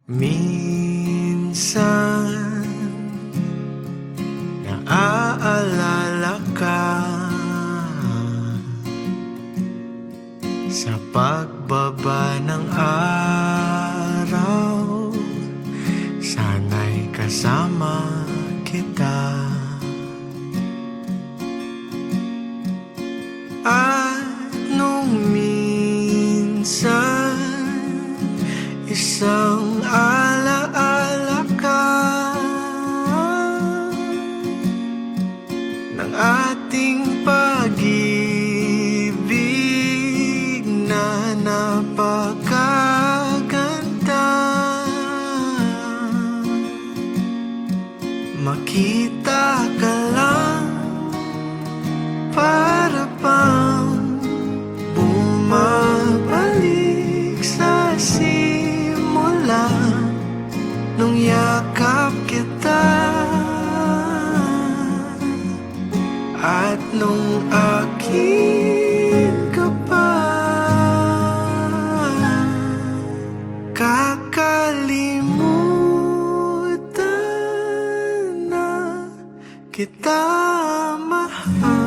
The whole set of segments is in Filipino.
Minsan naaalala ka sa pagbaba ng araw, sana'y kasama kita. At nung minsan isang alaala ka ng ating pag-ibig na napakaganda. Makita ka lang, para bang bumabalik sa simula nung yakap kita at nung akin ka pa. Kakalimutan na kita mahal,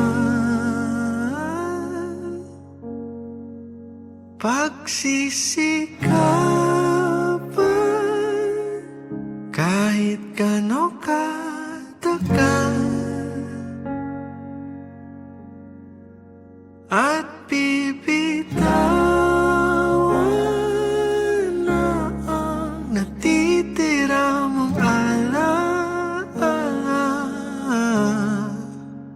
pagsisikapan kahit gano'n katagal, at bibitawan na ang natitira mong alaala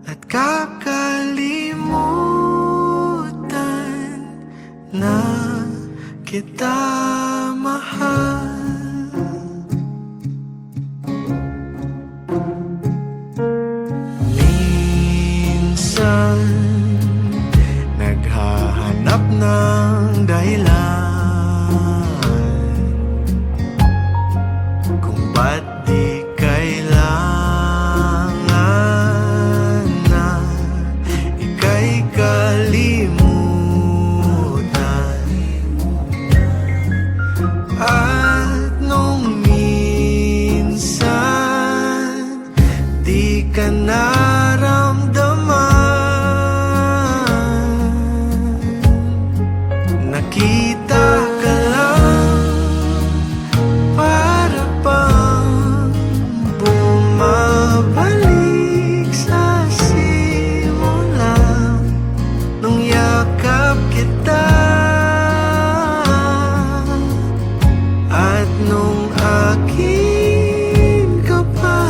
at kakalimutan na kita mahal. Minsan naghahanap ng dahilan kung ba't di kailangan na ika'y kalimutan. At nung minsan di ka naramdaman, nakita ka lang, para bang bumabalik sa simula nung yakap kita at nung akin ka pa.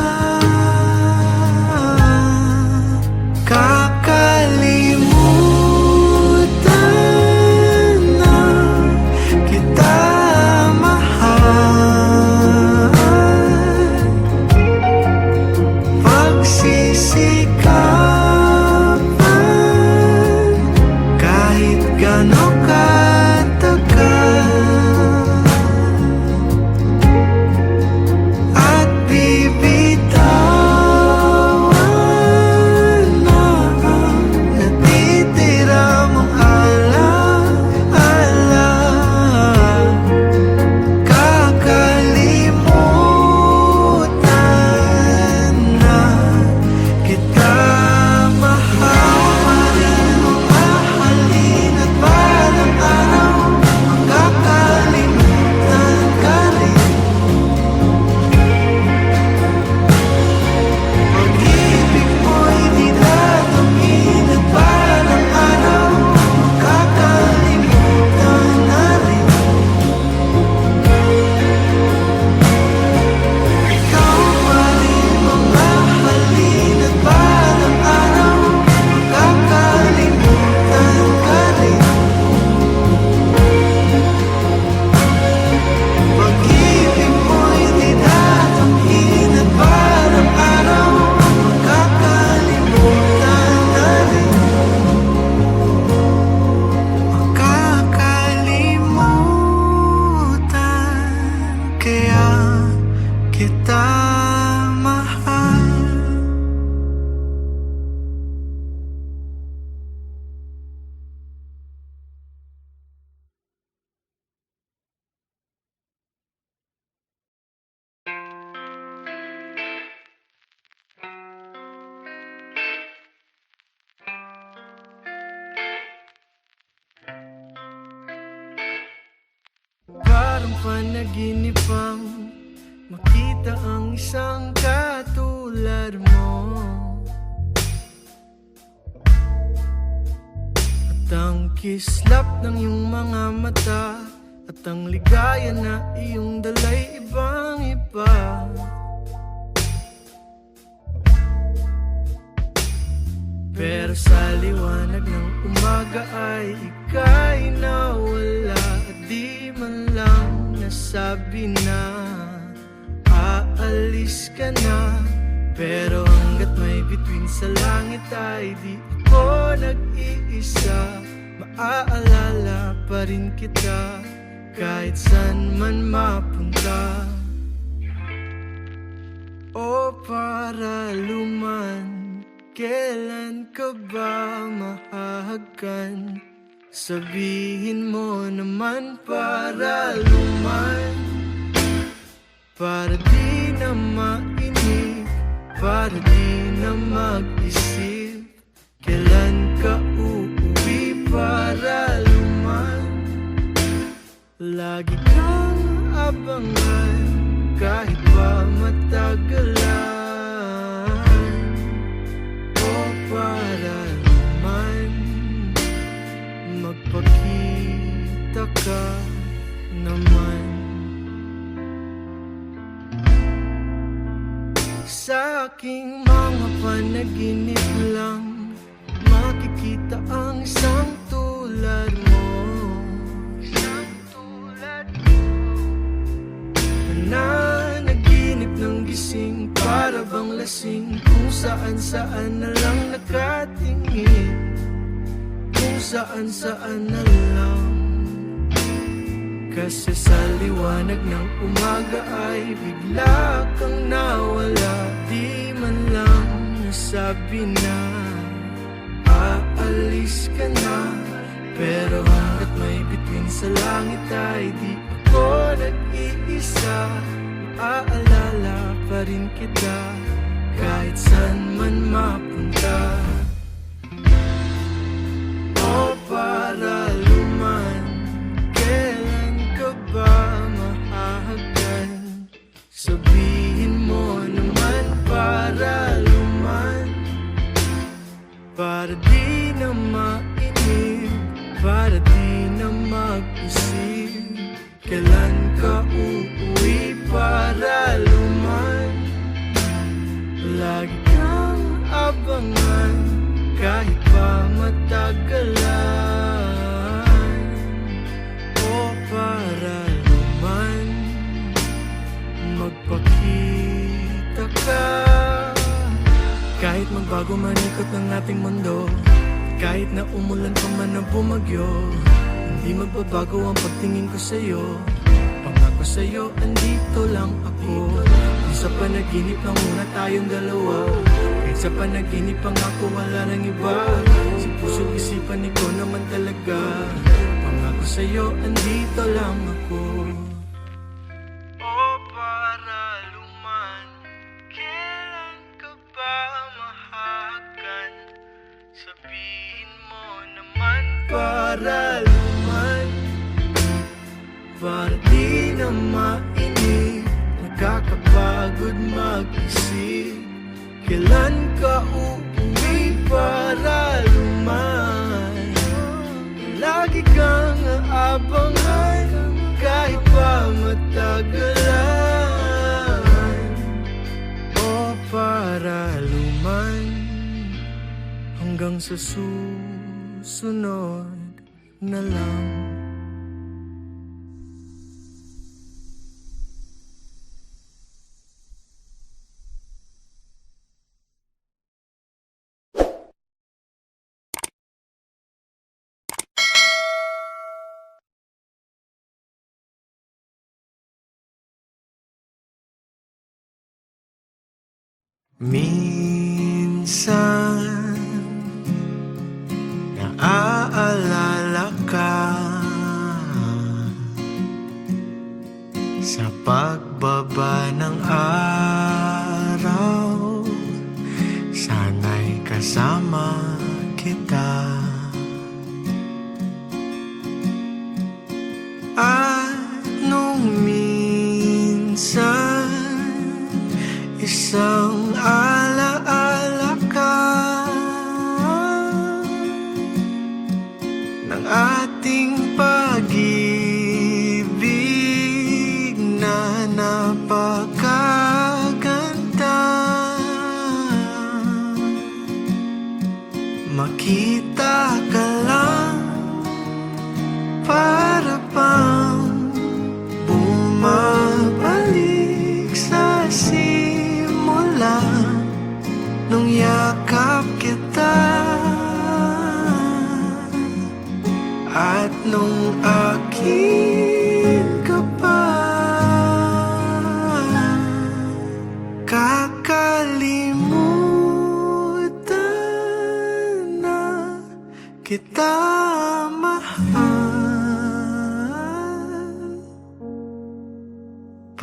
Kakalimutan na kita mahal, pagsisikapan kahit gano'n katagal, at bibitawan na ang natitira mong alaala. Kakalimutan na kita mahal, mahalin at balang araw makakalimutan ka rin. Pag-ibig mo'y di dadamin at balang araw makakalimutan na rin. Ikaw pa rin mamahalin at balang araw makakalimutan ka rin. Pag-ibig mo'y di dadamin at balang araw makakalimutan na rin. Makakalimutan kaya kita. panaginipang makita ang isang katulad mo. At ang kislap ng iyong mga mata at ang ligaya na iyong dalay ibang iba. Pero sa liwanag ng umaga ay ika'y nawala at di man lang nasabi na aalis ka na. Pero hanggat may bituin sa langit ay di ako nag-iisa. Maaalala pa rin kita kahit saan man mapunta. O paraluman, kailan ka ba mahahagkan? Sabihin mo naman paraluman, para di na mainip, para di na mag-isip. Kailan ka uuwi paraluman? Lagi kang abangan kahit pa matagalan. O paraluman, magpakita ka naman. Sa aking mga panaginip lang makikita ang isang tulad mo. Isang tulad mo na naginip ng gising, para bang lasing, kung saan-saan na lang nakatingin, kung saan-saan na lang. Kasi sa liwanag ng umaga ay bigla kang nawala, di man lang nasabi na aalis ka na. Pero hanggat may bituin sa langit ay di ako nag-iisa. Maaalala pa rin kita kahit saan man mapunta. O paraluman, kailan ka ba mahahagdan? Sabihin mo naman paraluman, para di na mainip, para di na mag-isip. Kailan ka uuwi paraluman? Lagi kang abangan kahit pa matagalan. O paraluman, magpakita ka. Kahit magbago man ikot ng ating mundo, kahit na umulan pa man na bumagyo, hindi magbabago ang pagtingin ko sa'yo. Pangako sa'yo, andito lang ako. Di sa panaginip lang muna tayong dalawa, kahit sa panaginip ang ako wala nang iba. Sa puso't isipan ikaw naman talaga. Pangako sa'yo, andito lang ako. O paraluman, kailan ka ba mahahagkan? Sabihin mo naman paraluman, para di na mainip, nakakapagod mag-isip. Kailan ka uuwi paraluman? Lagi kang aabangan kahit pa matagalan. O paraluman, hanggang sa susunod na lang. Minsan naaalala ka sa pagbaba ng araw, sana'y kasama kita. At nung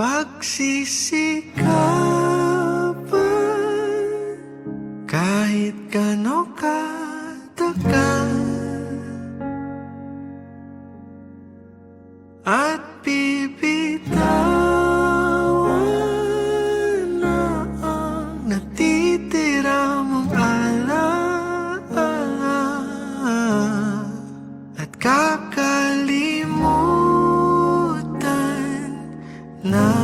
pagsisikapan kahit gaano katagal, at bibitawan na ang natitira mong alaala, at kakalimutan na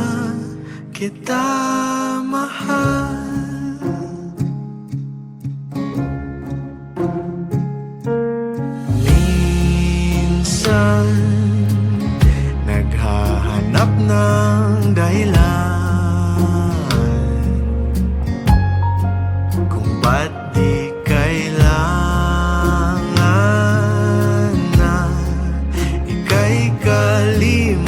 kita mahal. Minsan naghahanap ng dahilan kung ba't di kailangan na ika'y kalimutan.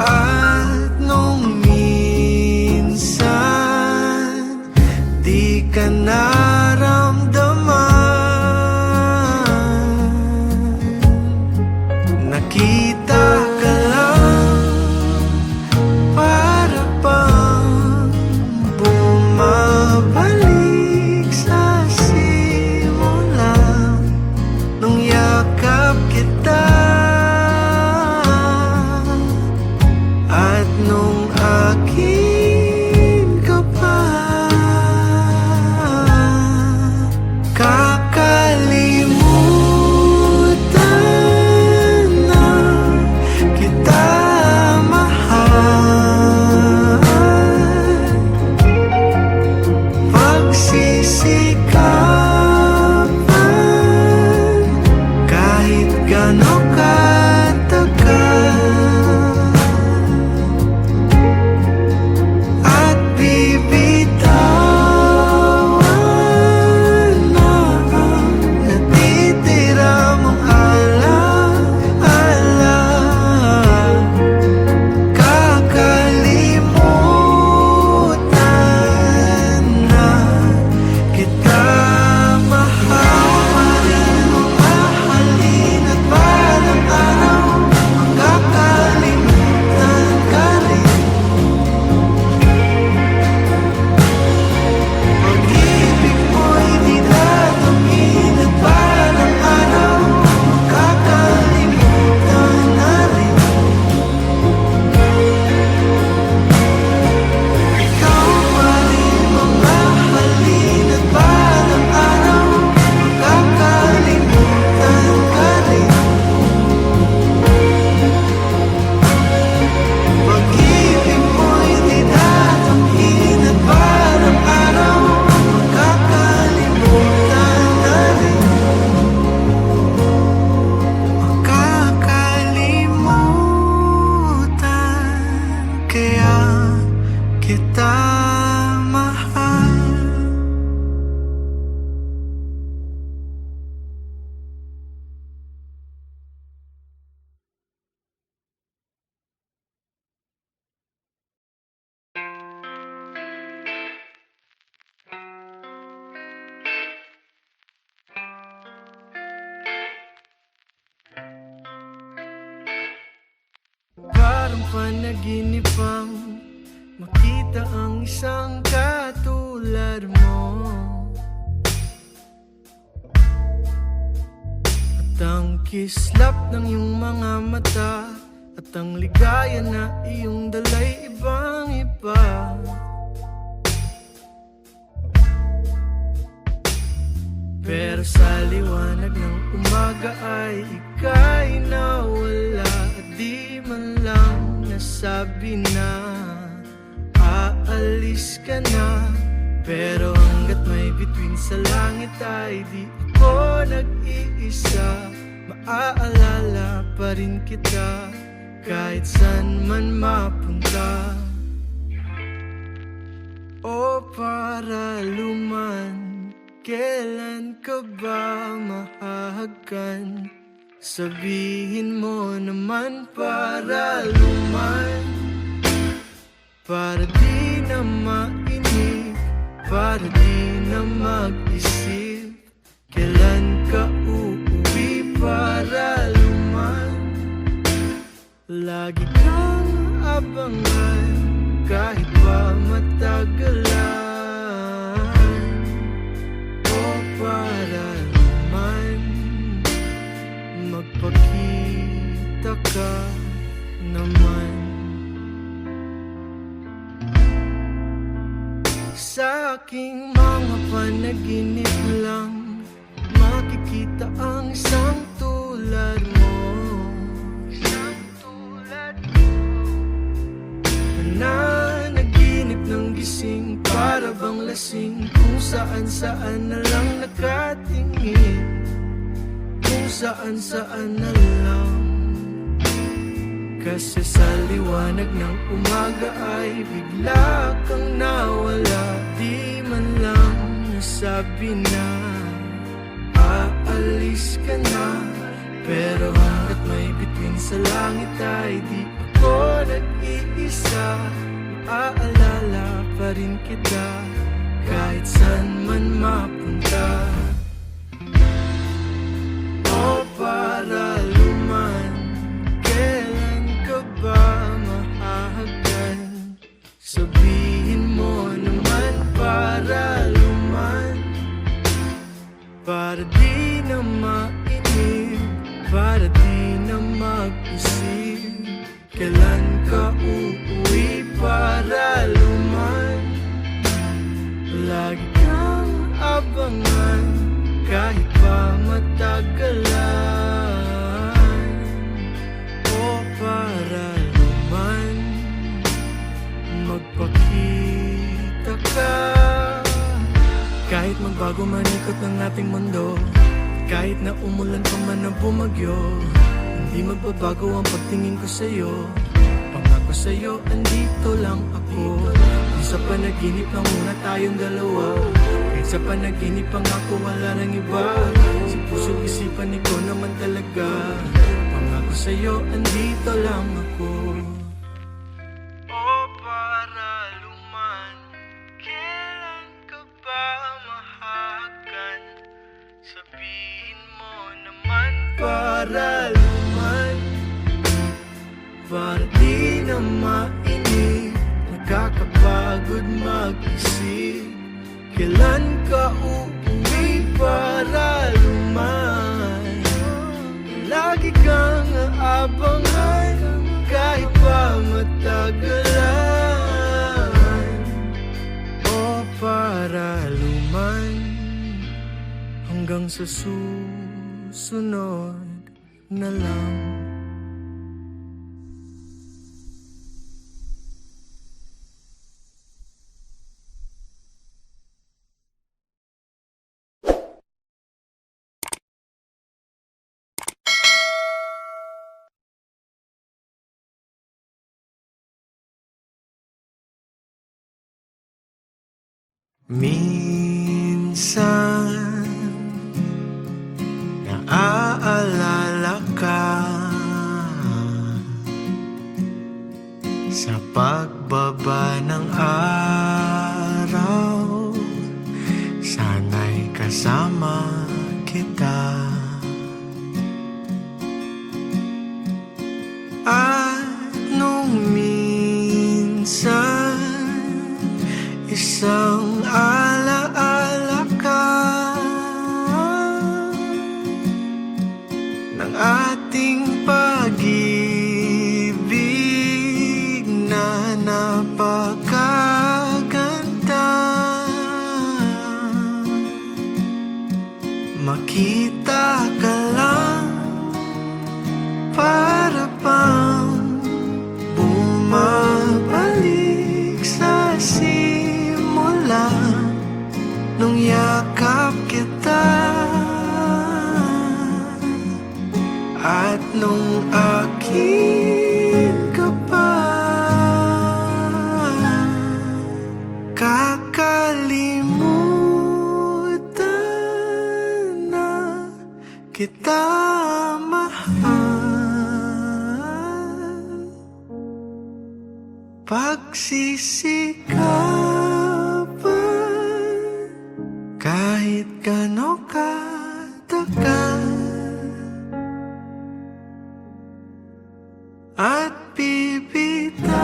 At nung minsan di ka naramdaman, nakita ka lang, para bang bumabalik sa simula nung yakap kita, at nung akin ka pa. Kakalimutan na kita mahal, pagsisikapan kahit gaano katagal, at bibitawan na ang natitira mong alaala, kakalimutan na kita mahal. Mahalin at balang araw makakalimutan ka rin. Pag-ibig mo'y di dadamin at balang araw makakalimutan na rin. Ikaw pa rin mamahalin at balang araw makakalimutan ka rin. Pag-ibig mo'y di dadamin at balang araw makakalimutan na rin. Makakalimutan, kaya kita mahal. Parang panaginip ang makita ang isang katulad mo, at ang kislap ng iyong mga mata, at ang ligaya na iyong dalay ibang iba. Pero sa liwanag ng umaga ay ika'y nawala, at di man lang nasabi na aalis ka na. Pero hanggat may bituin sa langit ay di ako nag-iisa. Maaalala pa rin kita kahit saan man mapunta. O paraluman, kailan ka ba mahahagkan? Sabihin mo naman, paraluman, para di na mainip, para di na mag-isip. Kailan ka uuwi, paraluman? makita ka naman. Sa aking mga panaginip lang makikita ang isang tulad mo, nanaginip ng gising, para bang lasing, kung saan na lang nakatingin, kung saan na lang. Kasi sa liwanag ng umaga ay bigla kang nawala, di man lang nasabi na aalis ka na. Pero hanggat may bituin sa langit ay di ako nag-iisa, maaalala pa rin kita kahit saan man mapunta. O paraluman, kailan ka ba mahahagkan? Sabihin mo naman, paraluman, para di na mainip, para di na mag-isip. Kailan ka uuwi, paraluman? Lagi kang abangan, kahit pa matagalan. O paraluman, magpakita ka. Kahit magbago man ikot ng ating mundo, kahit na umulan pa man na bumagyo, hindi magbabago ang pagtingin ko sa'yo. Pangako sa'yo, andito lang ako. Di sa panaginip lang muna tayong dalawa, kahit sa panaginip ang ako wala nang iba. Sa puso't isipan ikaw naman talaga. Pangako sa'yo, andito lang ako. O paraluman, kailan ka ba mahagkan? Sabihin mo naman, paraluman, para di na mainip, nakakapagod mag-isip. Kailan ka uuwi, paraluman? Lagi kang aabangan, kahit pa matagalan. O paraluman, hanggang sa susunod na lang. Minsan naaalala ka sa pagbaba ng araw, sana'y kasama kita. At nung minsan isang alaala ka ng ating pag-ibig na napakaganda. Makita ka lang, para bang bumabalik sa simula nung yakap kita. At nung akin ka pa, kakalimutan na kita mahal. Pagsisikapan kahit gano'n katagal, at bibitawan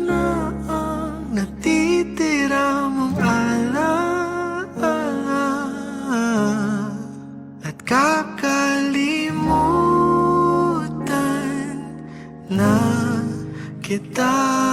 na ang natitira mong alaala, at kakalimutan kita